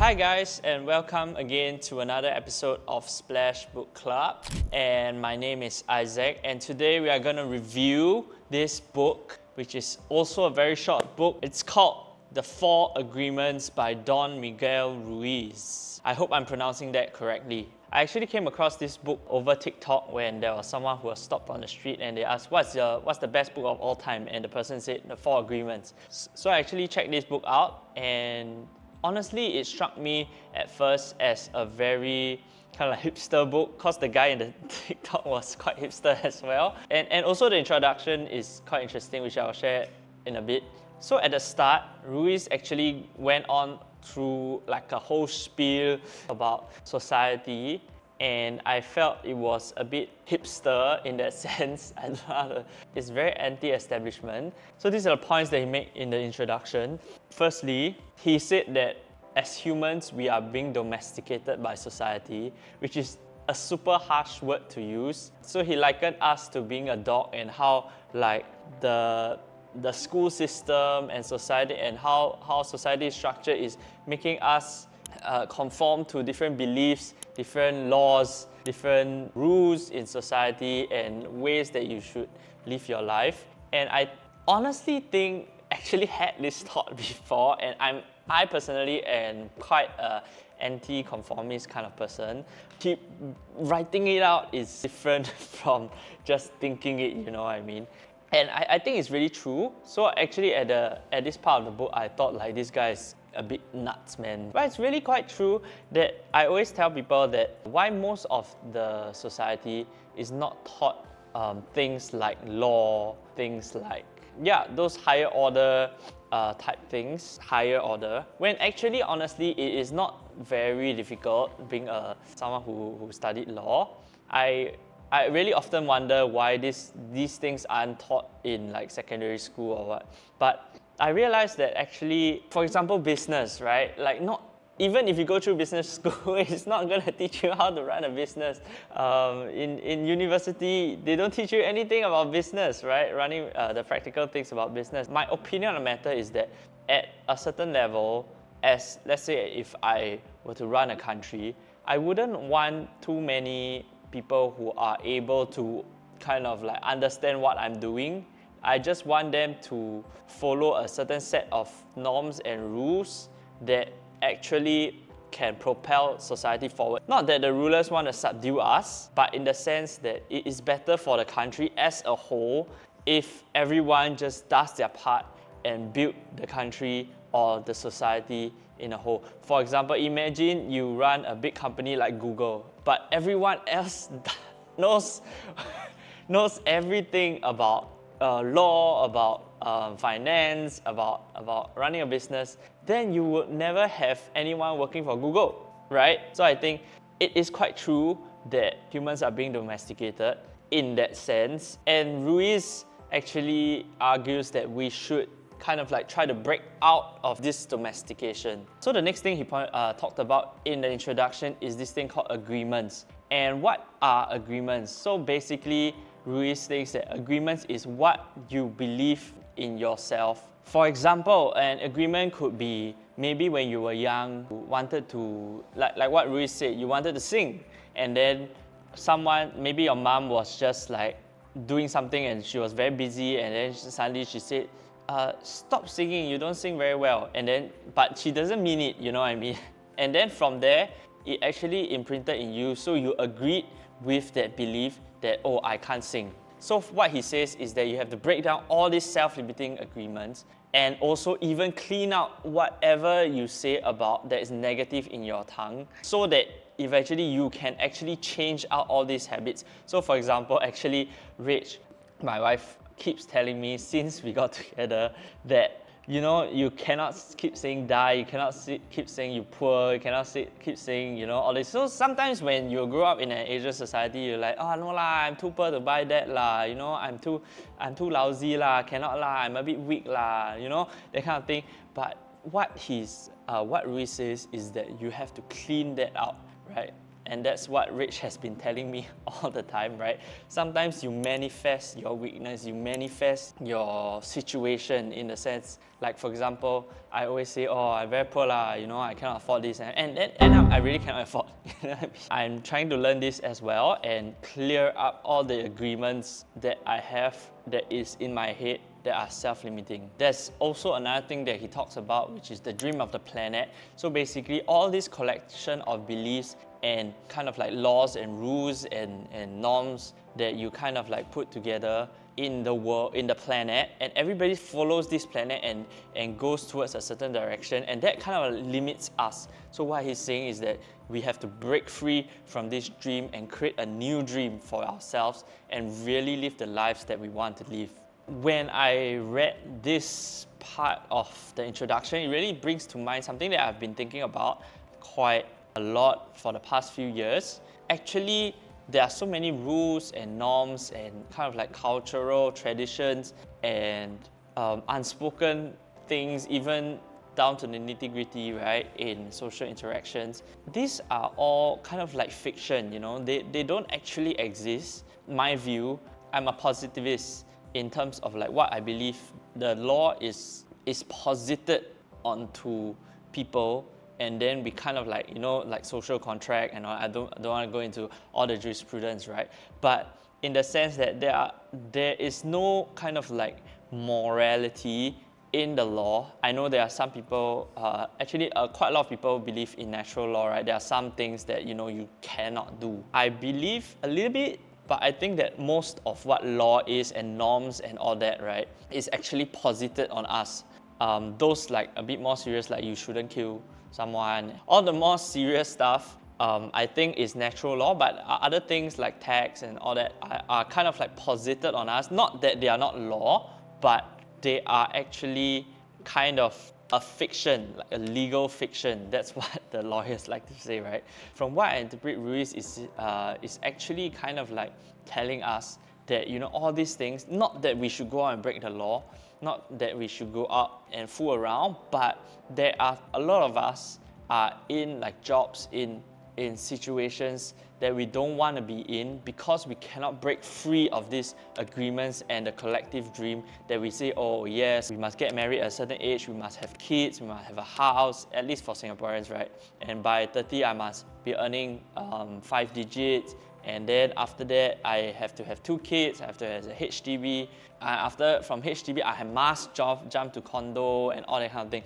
Hi guys, and welcome again to another episode of Splash Book Club. And my name is Isaac, and today we are going to review this book, which is also a very short book. It's called The 4 Agreements by Don Miguel Ruiz. I hope I'm pronouncing that correctly. I actually came across this book over TikTok when there was someone who was stopped on the street and they asked, what's the best book of all time? And the person said, The 4 Agreements. So I actually checked this book out, and honestly, it struck me at first as a very kind of like hipster book, because the guy in the TikTok was quite hipster as well. And also the introduction is quite interesting, which I'll share in a bit. So at the start, Ruiz actually went on through like a whole spiel about society, and I felt it was a bit hipster in that sense. I don't know, it's very anti-establishment. So these are the points that he made in the introduction. Firstly, he said that as humans, we are being domesticated by society, which is a super harsh word to use. So he likened us to being a dog, and how like the school system and society and how society structure is making us conform to different beliefs, different laws, different rules in society and ways that you should live your life. And I honestly think actually had this thought before, and I personally am quite a anti-conformist kind of person. Writing it out is different from just thinking it, you know what I mean? And I think it's really true. So actually at this part of the book, I thought like this guy is a bit nuts, man. But it's really quite true that I always tell people that why most of the society is not taught things like law, things like, those higher order type things, higher order. When actually, honestly, it is not very difficult being someone who studied law. I really often wonder why these things aren't taught in like secondary school or what. But I realized that actually, for example, business, right? Like not even if you go through business school, it's not going to teach you how to run a business. In university, they don't teach you anything about business, right? Running the practical things about business. My opinion on the matter is that at a certain level, as let's say if I were to run a country, I wouldn't want too many people who are able to kind of like understand what I'm doing. I just want them to follow a certain set of norms and rules that actually can propel society forward. Not that the rulers want to subdue us, but in the sense that it is better for the country as a whole if everyone just does their part and build the country or the society in a whole. For example, imagine you run a big company like Google, but everyone else knows everything about law, about finance, about running a business. Then you would never have anyone working for Google, right? So I think it is quite true that humans are being domesticated in that sense. And Ruiz actually argues that we should kind of like try to break out of this domestication. So the next thing he talked about in the introduction is this thing called agreements. And what are agreements? So basically, Ruiz thinks that agreements is what you believe in yourself. For example, an agreement could be maybe when you were young, you wanted to, like what Ruiz said, you wanted to sing, and then someone, maybe your mom was just like doing something and she was very busy, and then suddenly she said, stop singing, you don't sing very well. And then, but she doesn't mean it, you know what I mean? And then from there, it actually imprinted in you, so you agreed with that belief that, oh, I can't sing. So what he says is that you have to break down all these self-limiting agreements and also even clean out whatever you say about that is negative in your tongue, so that eventually you can actually change out all these habits. So for example, actually, Rach, my wife, keeps telling me since we got together that, you know, you cannot keep saying die, you cannot keep saying you poor, you cannot keep saying, you know, all this. So sometimes when you grow up in an Asian society, you're like, oh no lah, I'm too poor to buy that lah, you know, I'm too lousy lah, cannot lah, I'm a bit weak lah, you know, that kind of thing. But what Ruiz says is that you have to clean that out, right? And that's what Rich has been telling me all the time, right? Sometimes you manifest your weakness, you manifest your situation in the sense, like for example, I always say, oh, I'm very poor lah, I cannot afford this. And then end up, I really cannot afford. I'm trying to learn this as well and clear up all the agreements that I have that is in my head that are self-limiting. There's also another thing that he talks about, which is the dream of the planet. So basically, all this collection of beliefs and kind of like laws and rules and norms that you kind of like put together in the world, in the planet, and everybody follows this planet and goes towards a certain direction, and that kind of limits us. So what he's saying is that we have to break free from this dream and create a new dream for ourselves and really live the lives that we want to live. When I read this part of the introduction, it really brings to mind something that I've been thinking about quite a lot for the past few years. Actually, there are so many rules and norms and kind of like cultural traditions and unspoken things, even down to the nitty-gritty, right, in social interactions. These are all kind of like fiction, they don't actually exist. My view, I'm a positivist in terms of like what I believe the law is posited onto people, and then we kind of like, like social contract and all. I don't want to go into all the jurisprudence, right? But in the sense that there is no kind of like morality in the law. I know there are some people, quite a lot of people believe in natural law, right? There are some things that, you cannot do. I believe a little bit, but I think that most of what law is and norms and all that, right, is actually posited on us. Those like a bit more serious, like you shouldn't kill someone. All the more serious stuff, I think is natural law, but other things like tax and all that are kind of like posited on us. Not that they are not law, but they are actually kind of a fiction, like a legal fiction. That's what the lawyers like to say, right? From what I interpret, Ruiz is actually kind of like telling us that, all these things, not that we should go out and break the law, not that we should go out and fool around, but there are a lot of us are in like jobs, in situations that we don't want to be in because we cannot break free of these agreements and the collective dream that we say, oh yes, we must get married at a certain age, we must have kids, we must have a house, at least for Singaporeans, right? And by 30, I must be earning 5 digits. And then after that, I have to have 2 kids, I have to have a HDB. From HDB, I must jump to condo and all that kind of thing.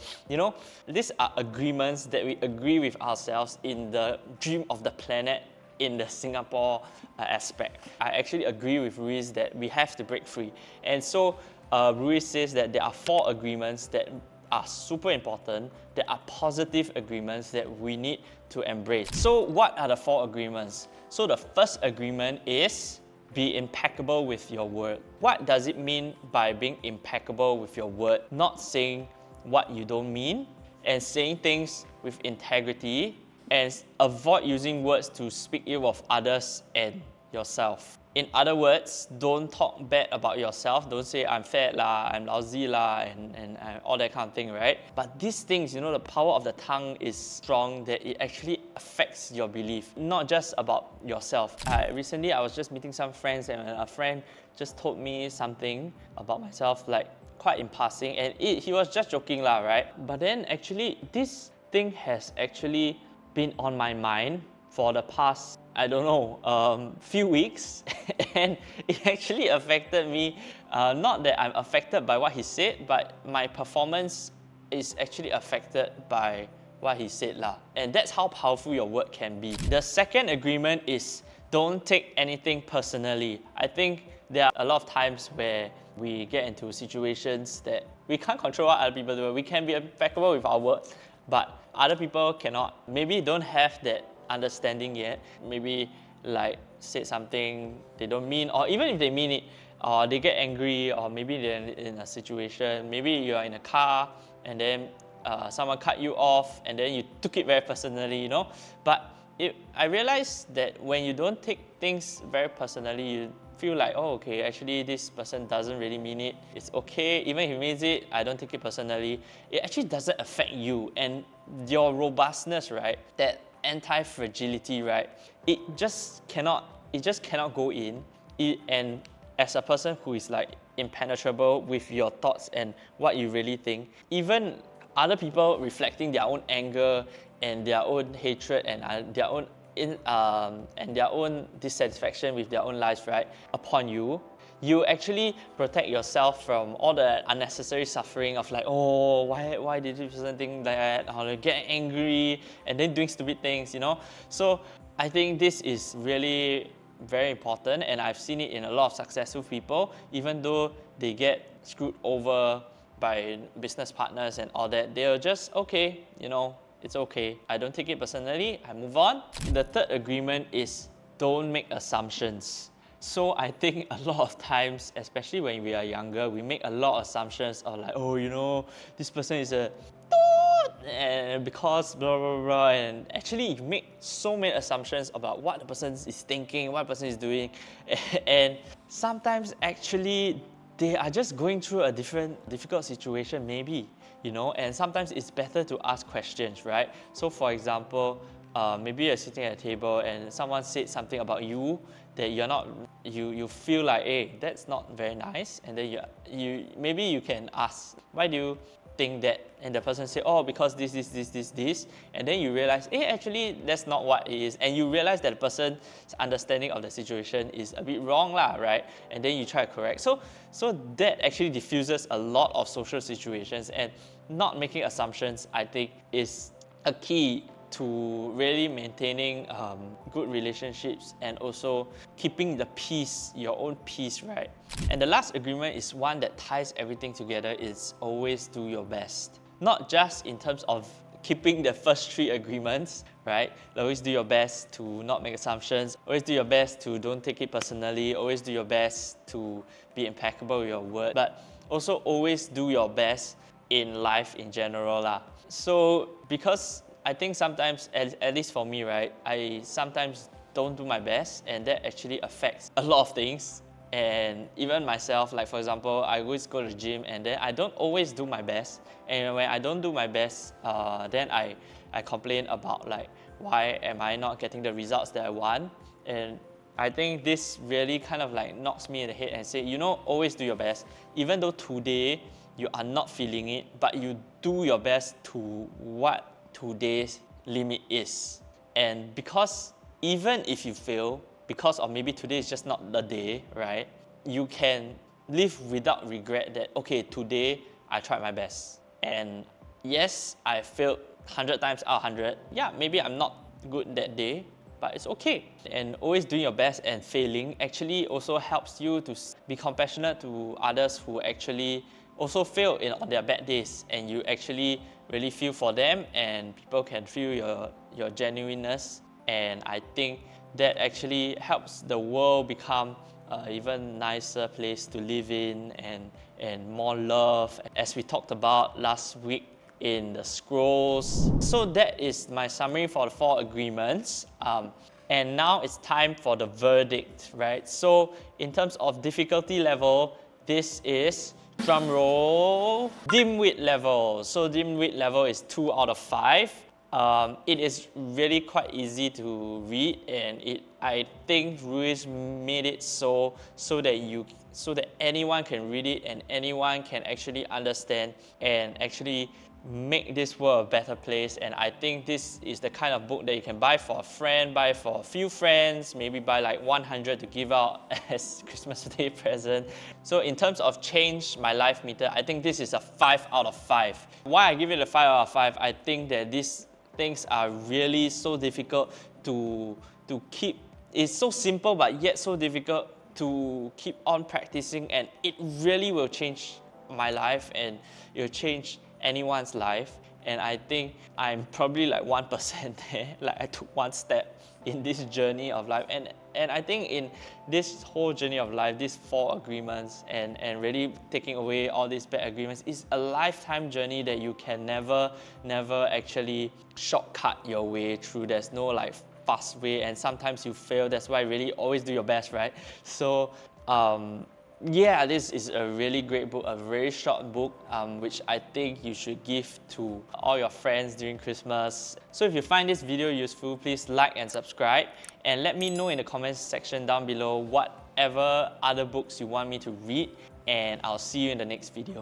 These are agreements that we agree with ourselves in the dream of the planet in the Singapore aspect. I actually agree with Ruiz that we have to break free. And so Ruiz says that there are 4 agreements that are super important, that are positive agreements that we need to embrace. So what are the 4 agreements? So the first agreement is be impeccable with your word. What does it mean by being impeccable with your word? Not saying what you don't mean, and saying things with integrity, and avoid using words to speak ill of others and yourself. In other words, don't talk bad about yourself. Don't say I'm fat lah, I'm lousy lah, and all that kind of thing, right? But these things, the power of the tongue is strong, that it actually affects your belief, not just about yourself. Recently, I was just meeting some friends, and a friend just told me something about myself, like quite in passing, and he was just joking lah, right? But then actually, this thing has actually been on my mind for the past, few weeks, and it actually affected me. Not that I'm affected by what he said, but my performance is actually affected by what he said lah. And that's how powerful your word can be. The second agreement is don't take anything personally. I think there are a lot of times where we get into situations that we can't control what other people do. We can be impeccable with our words, but other people cannot, maybe don't have that understanding yet. Maybe like said something they don't mean, or even if they mean it, or they get angry, or maybe they're in a situation, maybe you're in a car and then someone cut you off and then you took it very personally, But I realized that when you don't take things very personally, you feel like, oh, okay, actually this person doesn't really mean it. It's okay, even if he means it, I don't take it personally. It actually doesn't affect you and your robustness, right? That anti-fragility, right? It just cannot go in. And as a person who is like impenetrable with your thoughts and what you really think, even other people reflecting their own anger and their own hatred and their own dissatisfaction with their own lives, right, upon you, you actually protect yourself from all the unnecessary suffering of like, oh, why did this person think that, or like get angry and then doing stupid things, So I think this is really very important, and I've seen it in a lot of successful people. Even though they get screwed over by business partners and all that, they're just okay, it's okay. I don't take it personally, I move on. The third agreement is don't make assumptions. So I think a lot of times, especially when we are younger, we make a lot of assumptions of like, oh, this person is a and because blah blah blah, and actually you make so many assumptions about what the person is thinking, what the person is doing, and sometimes actually they are just going through a difficult situation maybe, and sometimes it's better to ask questions, right? So for example, maybe you're sitting at a table and someone said something about you that you feel like, hey, that's not very nice, and then maybe you can ask, why do you think that? And the person say, oh, because this, and then you realize, hey, actually that's not what it is, and you realize that the person's understanding of the situation is a bit wrong lah, right? And then you try to correct. So that actually diffuses a lot of social situations, and not making assumptions, I think, is a key to really maintaining good relationships and also keeping the peace, your own peace, right? And the last agreement is one that ties everything together, is always do your best. Not just in terms of keeping the first three agreements, right? Always do your best to not make assumptions, always do your best to don't take it personally, always do your best to be impeccable with your word, but also always do your best in life in general lah. So because I think sometimes, at least for me, right, I sometimes don't do my best, and that actually affects a lot of things. And even myself, like for example, I always go to the gym and then I don't always do my best. And when I don't do my best, then I complain about like, why am I not getting the results that I want? And I think this really kind of like knocks me in the head and say, always do your best. Even though today you are not feeling it, but you do your best to what today's limit is. And because even if you fail, because of maybe today is just not the day, right? You can live without regret that, okay, today I tried my best. And yes, I failed 100 times out of 100. Yeah, maybe I'm not good that day, but it's okay. And always doing your best and failing actually also helps you to be compassionate to others who actually also fail on their bad days, and you actually really feel for them, and people can feel your genuineness. And I think that actually helps the world become an even nicer place to live in, and more love, as we talked about last week in the scrolls. So that is my summary for the 4 agreements. And now it's time for the verdict, right? So in terms of difficulty level, this is, drum roll, Dimwit level. So Dimwit level is 2 out of 5. It is really quite easy to read, and I think Ruiz made it so that anyone can read it and anyone can actually understand and actually make this world a better place. And I think this is the kind of book that you can buy for a friend, buy for a few friends, maybe buy like 100 to give out as Christmas Day present. So in terms of change my life meter, I think this is a 5 out of 5. Why I give it a 5 out of 5? I think that these things are really so difficult to keep. It's so simple but yet so difficult to keep on practicing, and it really will change my life, and it will change anyone's life. And I think I'm probably like 1% there. Like I took one step in this journey of life, and I think in this whole journey of life, these 4 agreements and really taking away all these bad agreements is a lifetime journey that you can never actually shortcut your way through. There's no like fast way, and sometimes you fail. That's why really always do your best, right? So yeah, this is a really great book, a very short book, which I think you should give to all your friends during Christmas. So if you find this video useful, please like and subscribe, and let me know in the comments section down below whatever other books you want me to read, and I'll see you in the next video.